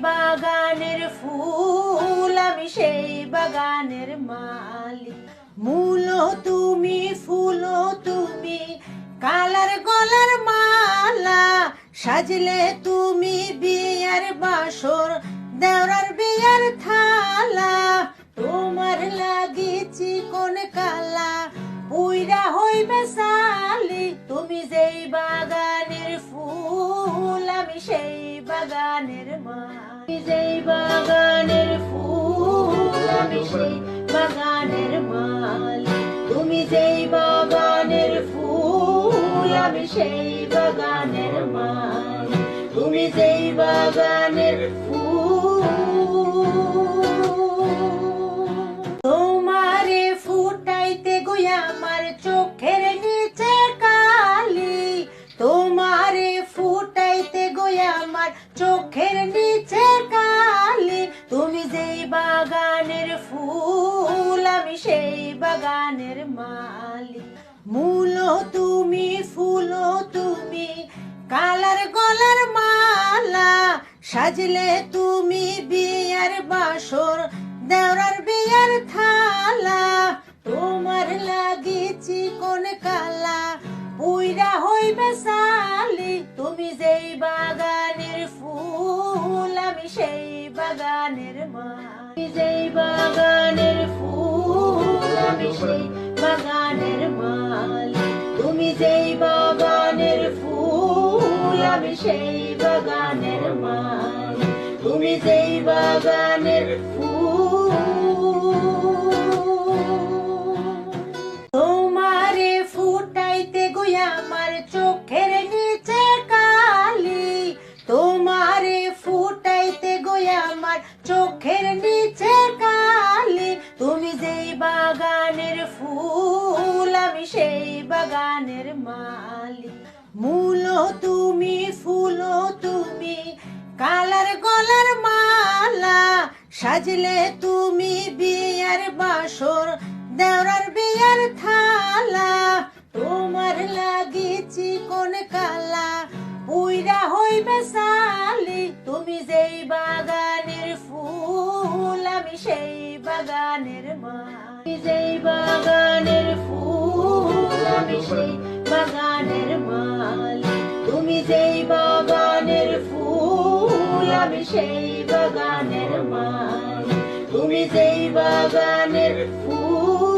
বাগানের ফুল, আমি সেই বাগানের মালি। মূলো তুমি, ফুলো তুমি, কালার গলার মালা, সাজলে তুমি বিয়ার বাসর, দেওরার বিয়ার থালা। তোমার লাগি চিকন কালা, পুইরা হইবে সালি। তুমি যেই বাগানের ফুল, আমি সেই বাগানের মালি। যেই বাগানের ফুল, আমি সেই বাগানের মালি। তুমি যেই বাগানের ফুল, আমি সেই বাগানের মালি। তুমি যেই বাগানের ফুল। তোমারে ফুটাইতে গইয়া আমার চোখের নিচে কালি। তোমারে ফুটাইতে গইয়া আমার চোখের নিচে কালি। তুমি যেই বাগানের ফুল, আমি সেই বাগানের মালি। মূলো তুমি, ফুলো তুমি, কালার গলার মালা, সাজলে তুমি বিয়ার বাসর, দেওরার বিয়ার থালা। তোমার লাগি চিকন কালা, পুইরা হইবে সালি। তুমি যেই বাগানের ফুল, আমি সেই বাগানের মালি। যেই বাগানের ফুল, আমি সেই বাগানের মালি। তুমি যেই বাগানের ফুল, আমি সেই বাগানের মালি। তুমি যেই বাগানের ফুল। তোমারে ফুটাইতে গইয়া আমার চোখের নিচে কালি। তোমারে ফুটাইতে গইয়া আমার চোখের নিচে কালি। তুমি যেই বাগানের ফুল, আমি সেই বাগানের মালি। মূলো তুমি, ফুলো তুমি, কালার গলার মালা, সাজলে তুমি বিয়ার বাসর, দেওরার বিয়ার থালা। তোমার লাগি চিকন কালা, পুইরা হইবে সালি। তুমি যেই বাগানের ফুল, আমি সেই বাগানের মালি। যেই বাগানের ফুল, আমি সেই বাগানের মালি। তুমি যেই বাগানের ফুল, আমি সেই বাগানের মালি। তুমি যেই বাগানের ফুল।